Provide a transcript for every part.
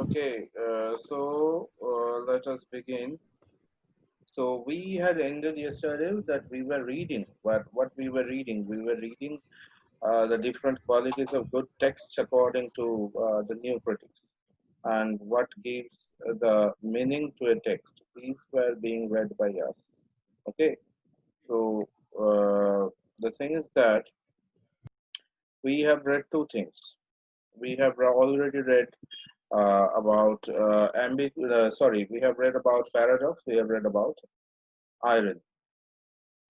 Okay, let us begin. So we had ended yesterday that we were reading. What we were reading the different qualities of good texts according to the new critics, and what gives the meaning to a text. These were being read by us. Okay, so the thing is that we have read two things. We have already read sorry, we have read about paradox, we have read about irony.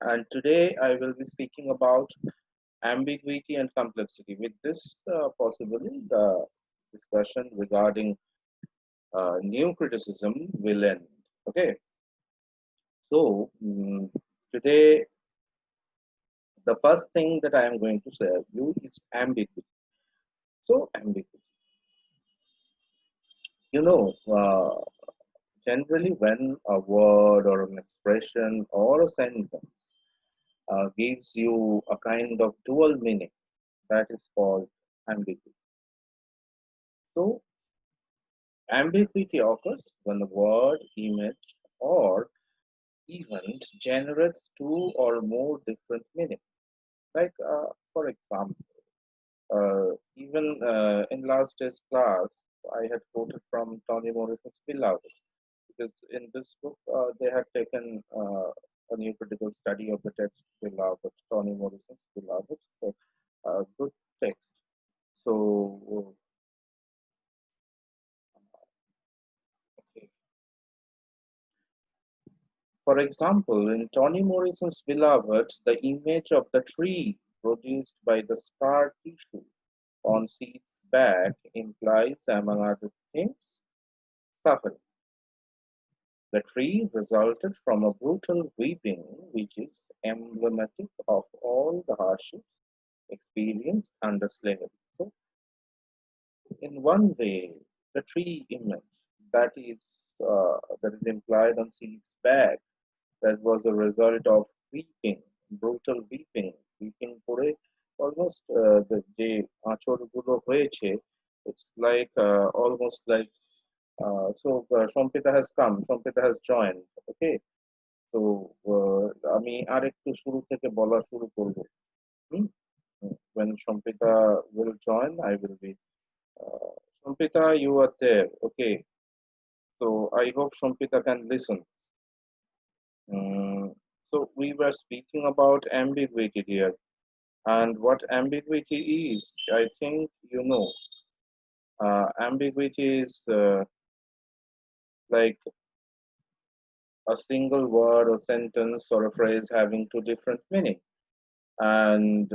And today I will be speaking about ambiguity and complexity. With this, possibly the discussion regarding new criticism will end. Okay, so today the first thing that I am going to say you is ambiguity. So ambiguity, you know, generally when a word or an expression or a sentence gives you a kind of dual meaning, that is called ambiguity. So, ambiguity occurs when a word, image, or event generates two or more different meanings. Like, for example, even in last day's class, I had quoted from Toni Morrison's Beloved, because in this book, they had taken a new critical study of the text Beloved, Toni Morrison's Beloved. So, good text. So, okay. For example, in Toni Morrison's Beloved, the image of the tree produced by the scar tissue on seed's back implies, among other things, suffering. The tree resulted from a brutal weeping, which is emblematic of all the hardships experienced under slavery. So, in one way, the tree image that is that is implied on seed's back, that was a result of weeping, brutal weeping, weeping করে almost যে আঁচড়গুলো হয়েছে, it's like almost like Sompita has come, Sompita has joined. Okay, so আমি আরেকটু শুরু থেকে বলা শুরু করব. হুম? When Sompita will join, I will be. Sompita, you are there. Okay, so I hope Sompita can listen. Mm, so we were speaking about ambiguity here, and what ambiguity is, I think you know. Ambiguity is like a single word or sentence or a phrase having two different meanings. And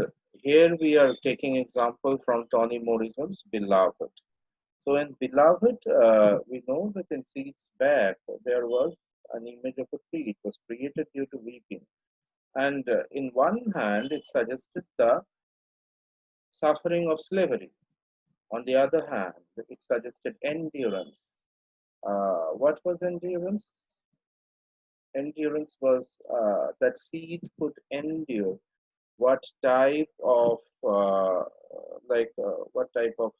here we are taking example from Toni Morrison's Beloved. So in Beloved, we know that in Seed's back there was an image of a tree. It was created due to weeping. And in one hand, it suggested the suffering of slavery. On the other hand, it suggested endurance. What was endurance? Endurance was that seeds could endure what type of what type of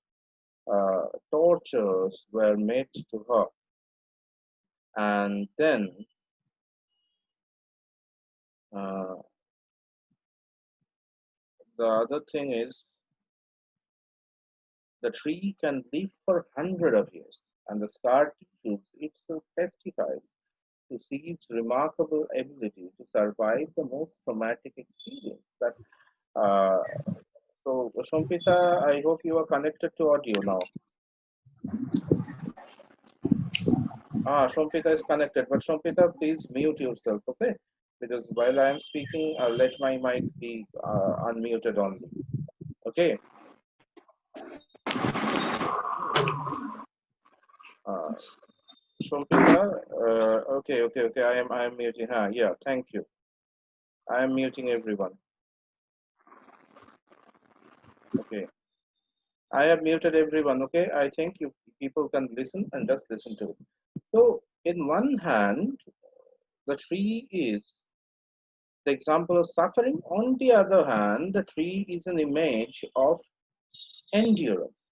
tortures were made to her. And then uh, the other thing is the tree can live for hundreds of years, and the scar tissues itself testifies to see its remarkable ability to survive the most traumatic experience. That uh, so, Shompita, I hope you are connected to audio now. Shompita is connected, but Shompita, please mute yourself, okay? Because while I am speaking, I'll let my mic be unmuted only. Okay. Uh, Shompita, okay. I am muting. Yeah, thank you. I am muting everyone. Okay. I have muted everyone. Okay. I think you people can listen and just listen to it. So, in one hand, the tree is the example of suffering. On the other hand, the tree is an image of endurance.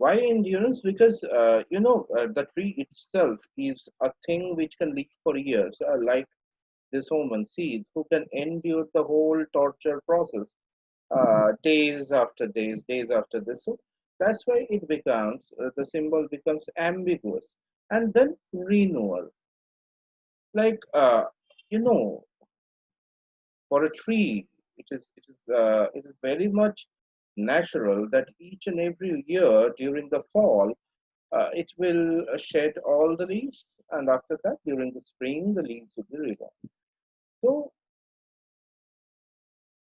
Why endurance? Because the tree itself is a thing which can live for years, like this human seed, who can endure the whole torture process, days after days, days after this. So that's why it becomes the symbol becomes ambiguous, and then renewal. Like for a tree, it is very much natural that each and every year during the fall, it will shed all the leaves, and after that, during the spring, the leaves will be reborn. So,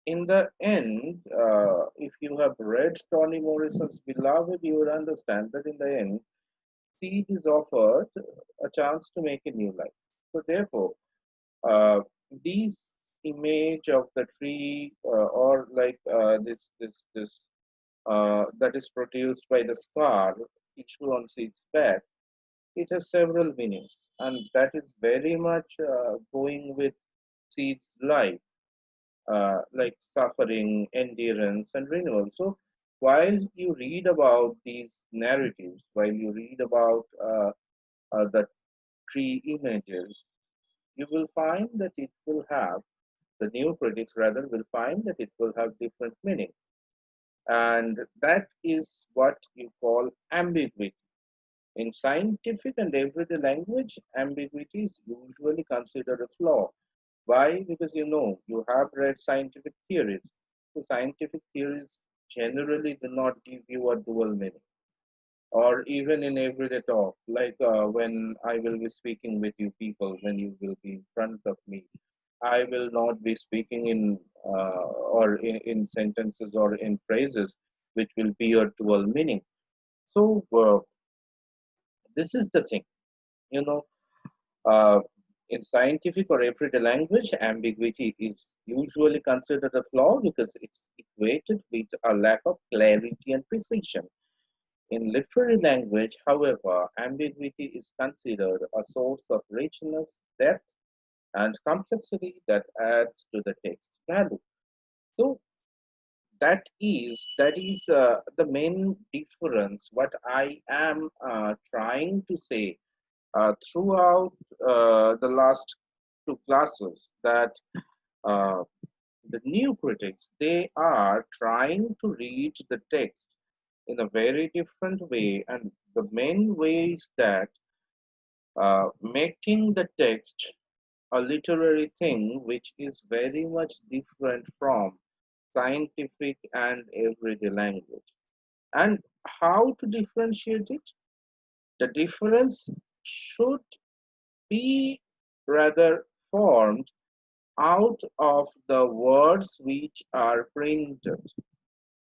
in the end, if you have read Toni Morrison's Beloved, you would understand that in the end, seed is offered a chance to make a new life. So, therefore, uh, these image of the tree or like this that is produced by the scar issue on seed's back, it has several meanings, and that is very much going with seed's life, like suffering, endurance, and renewal. So, while you read about these narratives, while you read about the tree images, you will find that it will have, the new critics rather will find that it will have different meaning. And that is what you call ambiguity. In scientific and everyday language, ambiguity is usually considered a flaw. Why? Because you have read scientific theories. The scientific theories generally do not give you a dual meaning. Or even in everyday talk, like when I will be speaking with you people, when you will be in front of me, I will not be speaking in or in sentences or in phrases which will be a dual meaning. So this is the thing, you know. Uh, in scientific or everyday language, ambiguity is usually considered a flaw because it's equated with a lack of clarity and precision. In literary language, however, ambiguity is considered a source of richness, depth, and complexity that adds to the text value. So that is the main difference. What I am trying to say throughout the last two classes, that uh, the new critics, they are trying to read the text in a very different way, and the main way is that making the text a literary thing which is very much different from scientific and everyday language. And how to differentiate it? The difference should be rather formed out of the words which are printed,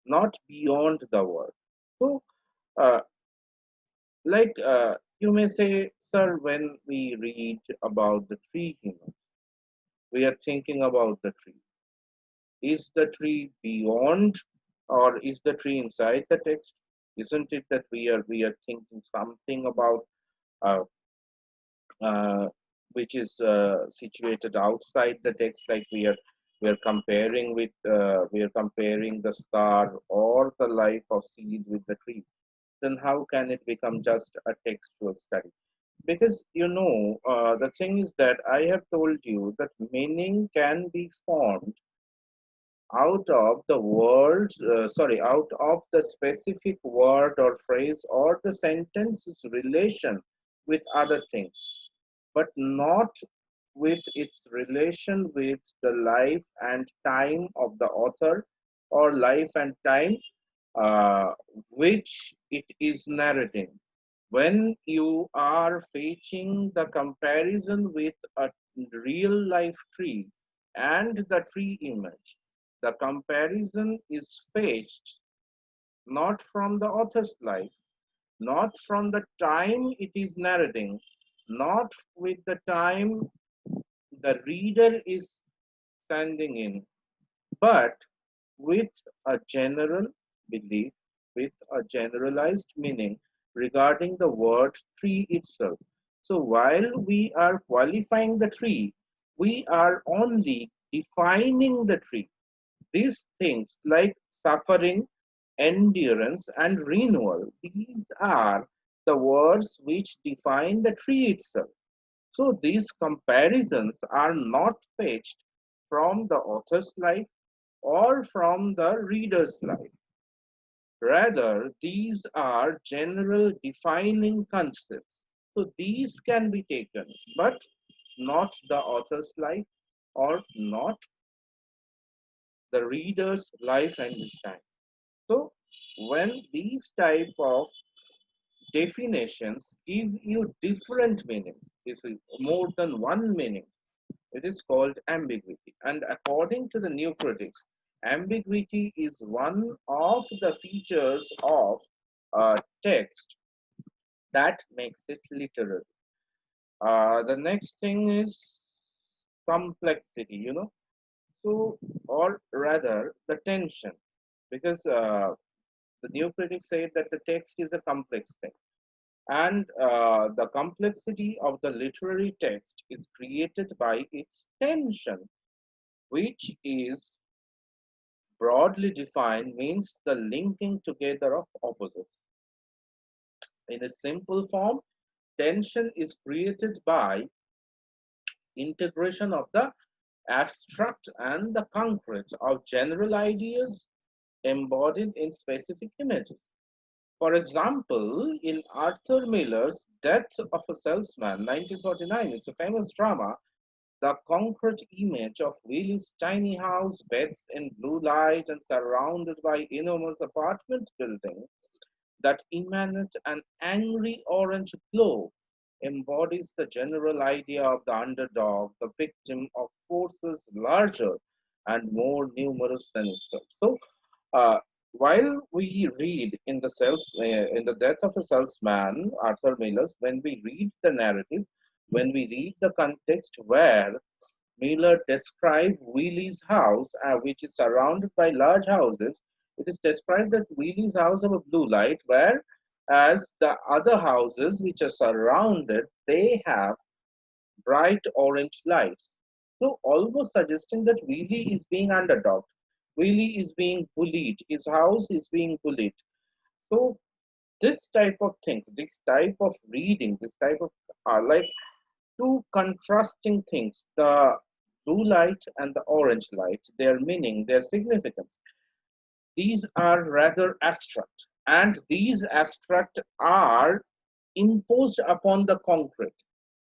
not beyond the word. So, uh, you may say, sir, when we read about the tree human, we are thinking about the tree. Is the tree beyond, or is the tree inside the text? Isn't it that we are thinking something about uh, uh, which is situated outside the text, like we are comparing the star or the life of seed with the tree? Then how can it become just a textual study? Because the thing is that I have told you that meaning can be formed out of the word, out of the specific word or phrase or the sentence's relation with other things, but not with its relation with the life and time of the author, or life and time uh, which it is narrating. When you are fetching the comparison with a real life tree and the tree image, the comparison is fetched not from the author's life, not from the time it is narrating, not with the time the reader is standing in, but with a general belief, with a generalized meaning regarding the word tree itself. So while we are qualifying the tree, we are only defining the tree. These things like suffering, endurance, and renewal. These are the words which define the tree itself. So these comparisons are not fetched from the author's life or from the reader's life. Rather, these are general defining concepts. So these can be taken, but not the author's life or not the reader's life and design. So when these type of definitions give you different meanings, if more than one meaning, it is called ambiguity. And according to the new critics, ambiguity is one of the features of text that makes it literal. The next thing is complexity, so, or rather, the tension, because the new critics say that the text is a complex thing. And the complexity of the literary text is created by its tension, which is broadly defined means the linking together of opposites. In a simple form, tension is created by integration of the abstract and the concrete of general ideas embodied in specific images. For example, in Arthur Miller's Death of a Salesman, 1949, it's a famous drama, the concrete image of Willie's tiny house, bathed in blue light and surrounded by enormous apartment building that emanate an angry orange glow, embodies the general idea of the underdog, the victim of forces larger and more numerous than itself. So, uh, while we read in the Death of a Salesman, Arthur Miller's, when we read the narrative, when we read the context where Miller described Wheely's house, which is surrounded by large houses. It is described that Wheely's house have a blue light, whereas the other houses which are surrounded, they have bright orange lights. So almost suggesting that Wheely is being underdog. Wheely is being bullied. His house is being bullied. So this type of things, this type of reading, this type of like two contrasting things, the blue light and the orange light, their meaning, their significance, these are rather abstract, and these abstract are imposed upon the concrete.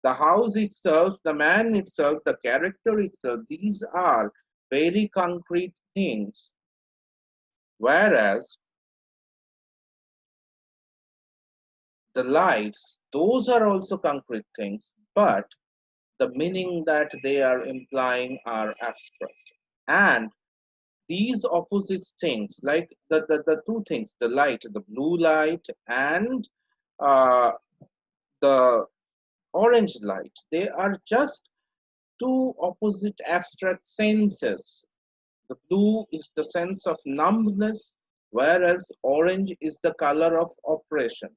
The house itself, the man itself, the character itself, these are very concrete things, whereas the lights, those are also concrete things, but the meaning that they are implying are abstract. And these opposite things, like the two things, the light, the blue light, and uh, the orange light, they are just two opposite abstract senses. The blue is the sense of numbness, whereas orange is the color of oppression.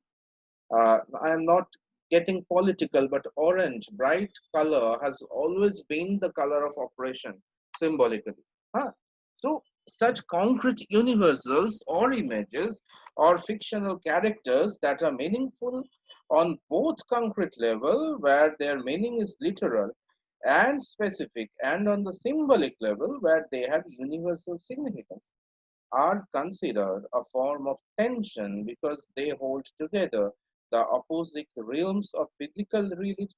I am not getting political, but orange, bright color, has always been the color of oppression symbolically. Huh? So, such concrete universals or images or fictional characters that are meaningful on both concrete level, where their meaning is literal and specific, and on the symbolic level, where they have universal significance, are considered a form of tension because they hold together the opposite realms of physical reality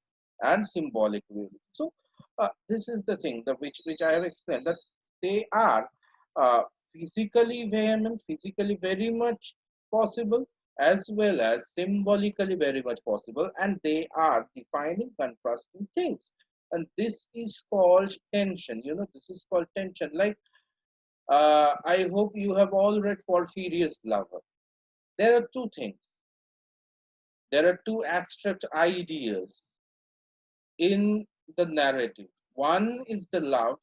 and symbolic reality. So, this is the thing that which I have explained, that they are uh, physically vehement, physically very much possible, as well as symbolically very much possible, and they are defining contrasting things. And this is called tension. This is called tension. Like, I hope you have all read Porphyrius Lover. There are two things. There are two abstract ideas in the narrative. One is the love,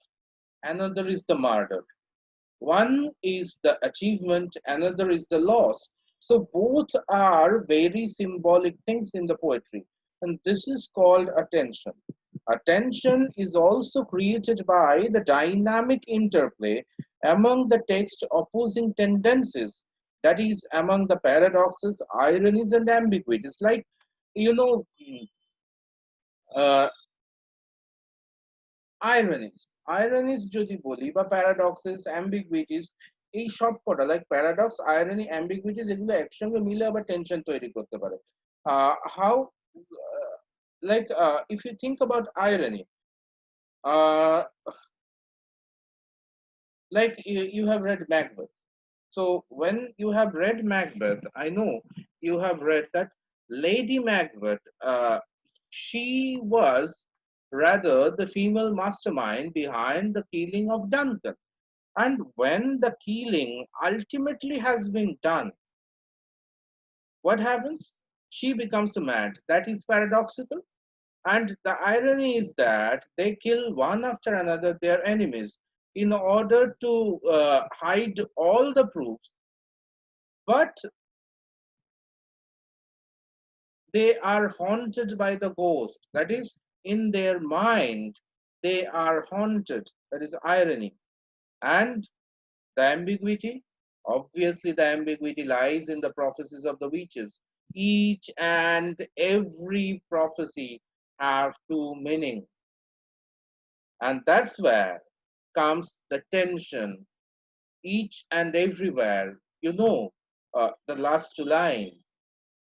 another is the murder. One is the achievement, another is the loss. So both are very symbolic things in the poetry. And this is called attention. Attention is also created by the dynamic interplay among the text opposing tendencies That is among the paradoxes, ironies, and ambiguities. Like, you know, uh, ironies যদি বলি বা প্যারাডক্সেস অ্যাম্বিগুইটিস এই সব কটা like paradox irony অ্যাম্বিগুইটিস এগুলো একসঙ্গে মিলে আবার টেনশন তৈরি করতে পারে how like if you think about irony, uh, like you have read Macbeth. So when you have read Macbeth, I know you have read that Lady Macbeth, she was rather the female mastermind behind the killing of Duncan. And when the killing ultimately has been done, what happens? She becomes mad. That is paradoxical. And the irony is that they kill one after another their enemies in order to hide all the proofs. But they are haunted by the ghost. That is, in their mind, they are haunted. That is irony. And the ambiguity, obviously, the ambiguity lies in the prophecies of the witches. Each and every prophecy have two meanings. And that's where comes the tension each and everywhere. The last line,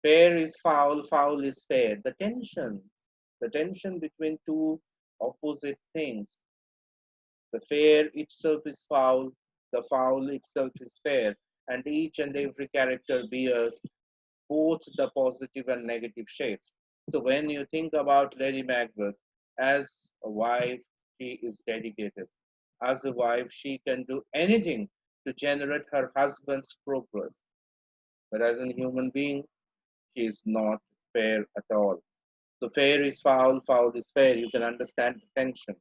fair is foul, foul is fair. The tension between two opposite things. The fair itself is foul, the foul itself is fair, and each and every character bears both the positive and negative shades. So when you think about Lady Macbeth as a wife, she is dedicated. As a wife, she can do anything to generate her husband's progress. But as a human being, she is not fair at all. So fair is foul, foul is fair. You can understand the tension.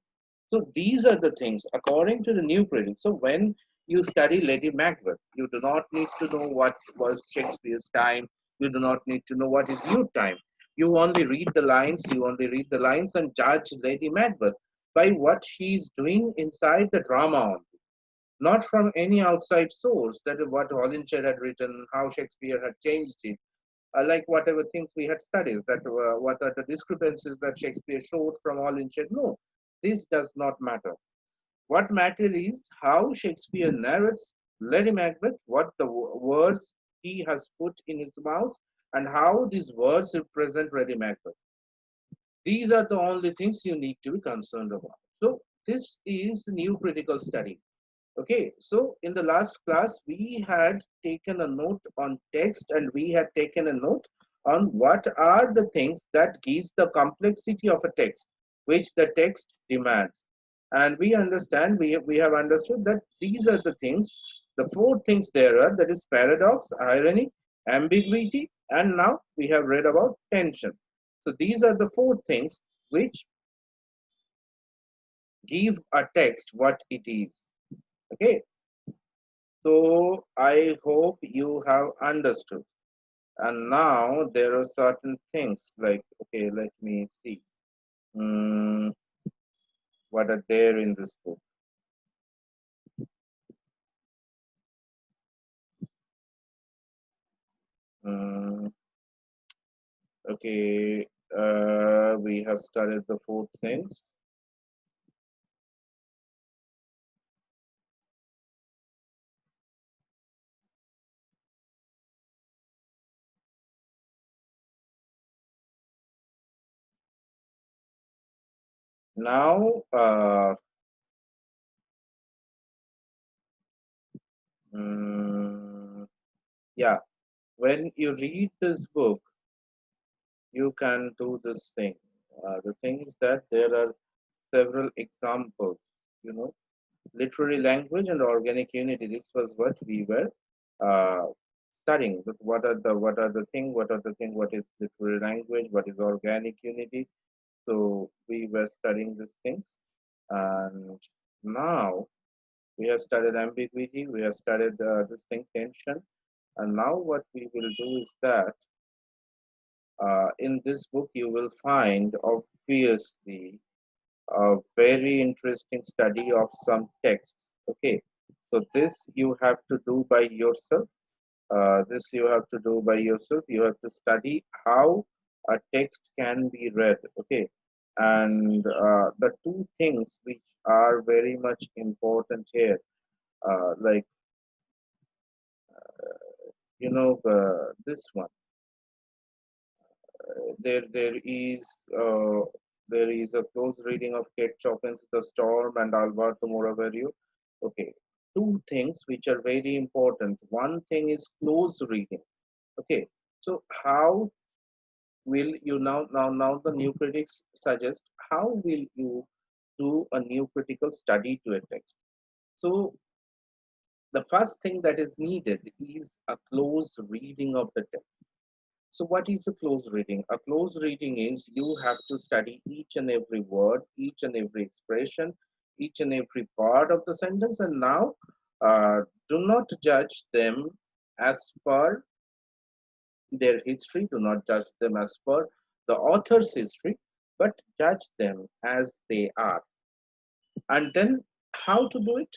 So these are the things according to the new critic. So when you study Lady Macbeth, you do not need to know what was Shakespeare's time. You do not need to know what is your time. You only read the lines. You only read the lines and judge Lady Macbeth by what she is doing inside the drama only, not from any outside source. That is what Holinshed had written, how Shakespeare had changed it, like whatever things we had studied, that what are the discrepancies that Shakespeare showed from Holinshed. No, this does not matter. What matters is how Shakespeare narrates Lady Macbeth, what the words he has put in his mouth, and how these words represent Lady Macbeth. These are the only things you need to be concerned about. So this is the new critical study. Okay, so in the last class, we had taken a note on text and we had taken a note on what are the things that gives the complexity of a text, which the text demands. And we have understood that these are the things, the four things there are, that is paradox, irony, ambiguity, and now we have read about tension. So these are the four things which give a text what it is. Okay, so I hope you have understood. And now there are certain things like, okay, let me see. Mm, what are there in this book? Mm, okay, we have studied the four things. Now, mm, yeah, when you read this book, you can do this thing. The thing is that there are several examples, you know, literary language and organic unity. This was what we were uh, studying. But what are the thing, what is literary language, what is organic unity. So we were studying these things. And now we have studied ambiguity, we have studied this thing, tension. And now what we will do is that in this book you will find obviously a very interesting study of some texts. Okay, so this you have to do by yourself. This you have to do by yourself. You have to study how a text can be read. Okay, and the two things which are very much important here, like this one. Uh, there is a close reading of Kate Chopin's The Storm and Alberto Moraverio. Okay, two things which are very important. One thing is close reading. Okay, so how will you now the new critics suggest how will you do a new critical study to a text? So the first thing that is needed is a close reading of the text. So what is a close reading? A close reading is you have to study each and every word, each and every expression, each and every part of the sentence, and now do not judge them as per their history, do not judge them as per the author's history, but judge them as they are. And then how to do it?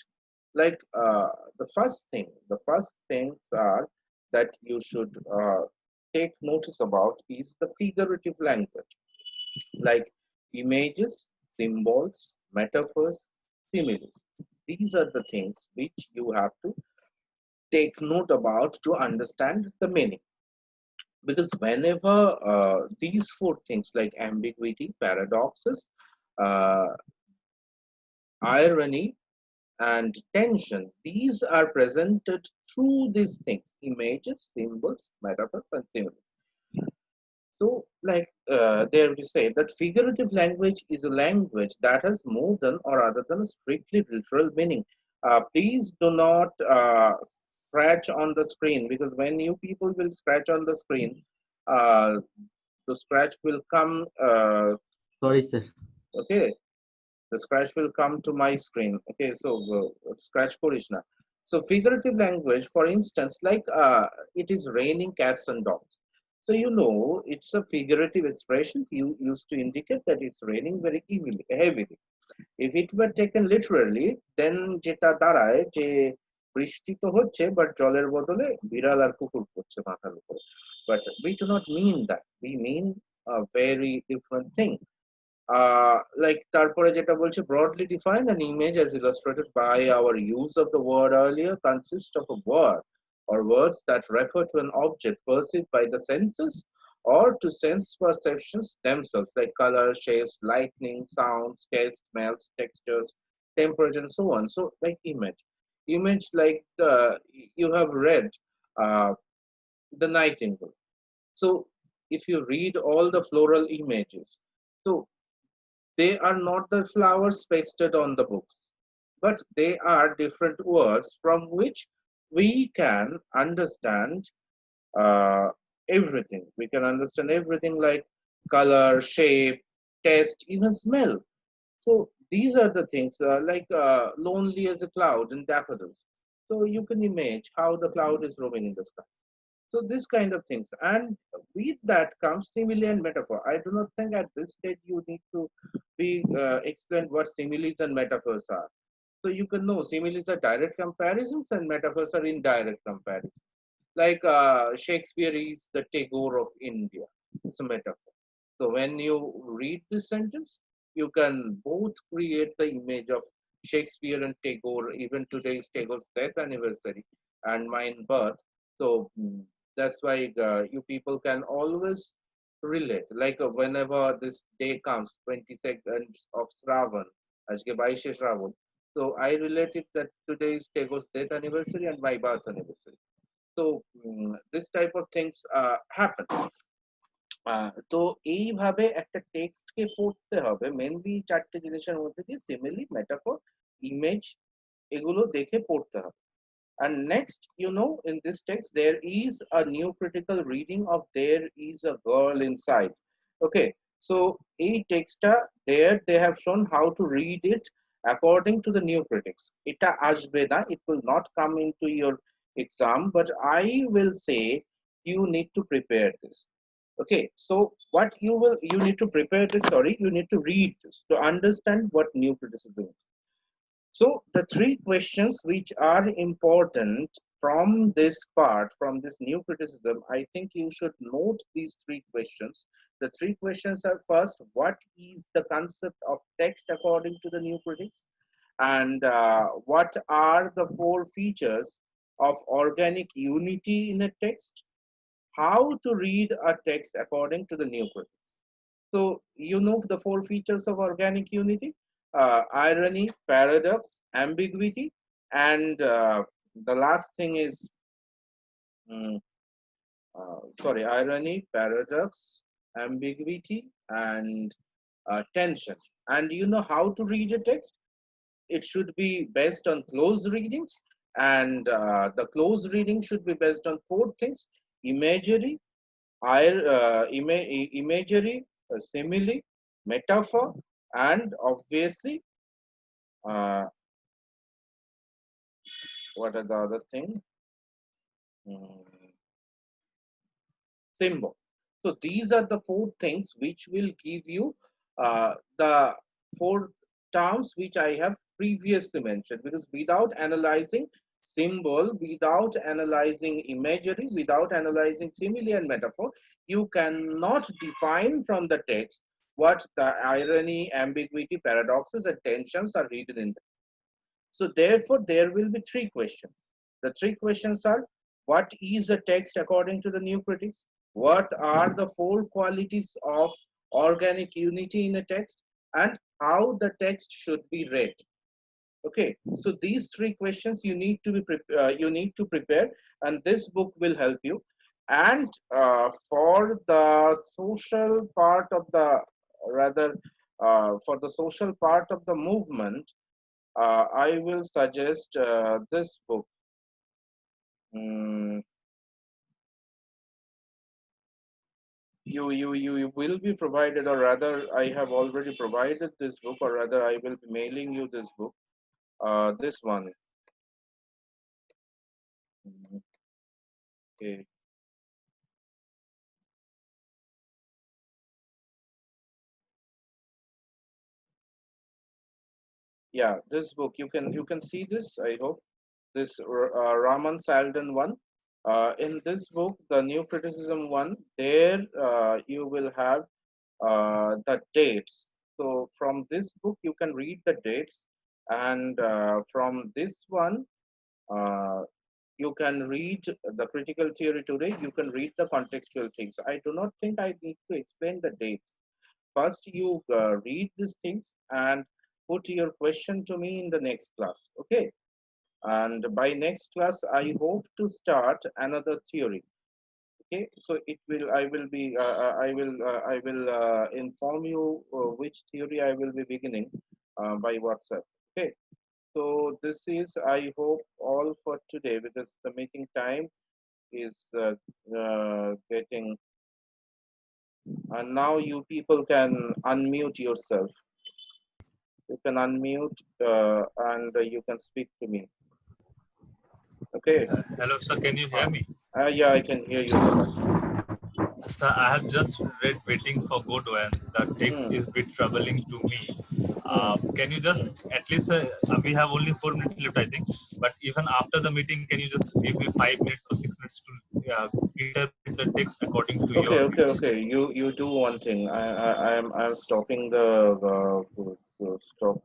Like the first things are that you should take notice about is the figurative language, like images, symbols, metaphors, similes. These are the things which you have to take note about to understand the meaning. Because whenever these four things like ambiguity, paradoxes, uh, irony, and tension, these are presented through these things: images, symbols, metaphors, and similes. So, like there we say that figurative language is a language that has more than or other than a strictly literal meaning. Please do not scratch on the screen, because when you people will scratch on the screen, uh, the scratch will come. Sorry, sir. Okay, the scratch will come to my screen. Okay, so scratch Krishna. So figurative language, for instance, like it is raining cats and dogs. So it's a figurative expression you used to indicate that it's raining very heavily. If it were taken literally, then যেটা দাঁড়ায় যে বৃষ্টি তো হচ্ছে but জলের বদলে বিড়াল আর কুকুর পড়ছে মাথার উপরে, but we do not mean that. We mean a very different thing. Like তারপরে যেটা বলছে, broadly defined, an image as illustrated by our use of the word earlier consists of a word or words that refer to an object perceived by the senses or to sense perceptions themselves, like color, shapes, lightning, sounds, taste, smells, textures, temperature, and so on. So like image like you have read uh, the nightingale. So if you read all the floral images, so they are not the flowers pasted on the books, but they are different words from which we can understand uh, everything. We can understand everything like color, shape, taste, even smell. So these are the things like lonely as a cloud in daffodils. So you can imagine how the cloud is roaming in the sky. So this kind of things, and with that comes simile and metaphor. I do not think at this stage you need to be explain what similes and metaphors are. So you can know similes are direct comparisons and metaphors are indirect comparisons. Like Shakespeare is the Tagore of India. It's a metaphor. So when you read this sentence, you can both create the image of Shakespeare and Tagore. Even today is Tagore's death anniversary and mine birth. So that's why you people can always relate. Like whenever this day comes, 22nd of Shravan, আজকে 22 Shravan. So I related that today is Tagore's death anniversary and my birth anniversary. So this type of things happen. তো এইভাবে একটা টেক্সটকে পড়তে হবে mainly চারটে জিনিসের মধ্যে দিয়ে: সিমিলি, মেটাফর, ইমেজ, এগুলো দেখে পড়তে হবে। And next, in this text, there is a new critical reading of "There is a girl inside." Okay, so a texta there they have shown how to read it according to the new critics. Ita ashbe na, it will not come into your exam, but I will say you need to prepare this. Okay, so you need to prepare this. Sorry, you need to read this to understand what new criticism is. So the three questions which are important from this part, from this new criticism, I think you should note these three questions. The three questions are: first, what is the concept of text according to the new critics? And what are the four features of organic unity in a text? How to read a text according to the new critics? So you know the four features of organic unity: irony, paradox, ambiguity, and the last thing is mm, sorry, irony, paradox, ambiguity, and tension. And you know how to read a text? It should be based on close readings, and the close reading should be based on four things: imagery, imagery, simile, metaphor, and obviously, uh, what are the other thing? Mm, symbol. So these are the four things which will give you the four terms which I have previously mentioned. Because without analyzing symbol, without analyzing imagery, without analyzing simile and metaphor, you cannot define from the text what the irony, ambiguity, paradoxes, and tensions are hidden in. So therefore, there will be three questions. The three questions are: what is a text according to the new critics? What are the four qualities of organic unity in a text? And how the text should be read? Okay, so these three questions you need to be you need to prepare, and this book will help you. And for the social part of the rather for the social part of the movement, I will suggest this book. Mm, you will be provided, or rather, I have already provided this book, or rather, I will be mailing you this book. This one. Mm, okay. Yeah, this book, you can see this. I hope this Raman Saldan one. In this book, the new criticism one, there you will have the dates. So from this book, you can read the dates, and from this one, uh, you can read the critical theory today. You can read the contextual things. I do not think I need to explain the dates. First, you read these things and put your question to me in the next class. Okay. And by next class, I hope to start another theory. Okay, so it will I will inform you which theory I will be beginning by WhatsApp. Okay, so this is, I hope, all for today, because the meeting time is getting, and now you people can unmute yourself. You can unmute and you can speak to me. Okay. Hello, sir. Can you hear me? Yeah, I can hear you now. Sir, I have just read Waiting for Godot, and the text Hmm. is a bit troubling to me. Hmm. Can you just, at least, we have only 4 minutes left, I think. But even after the meeting, can you just give me 5 minutes or 6 minutes to interpret the text according to Okay, your view? okay, okay. You do one thing. I'm stopping the stop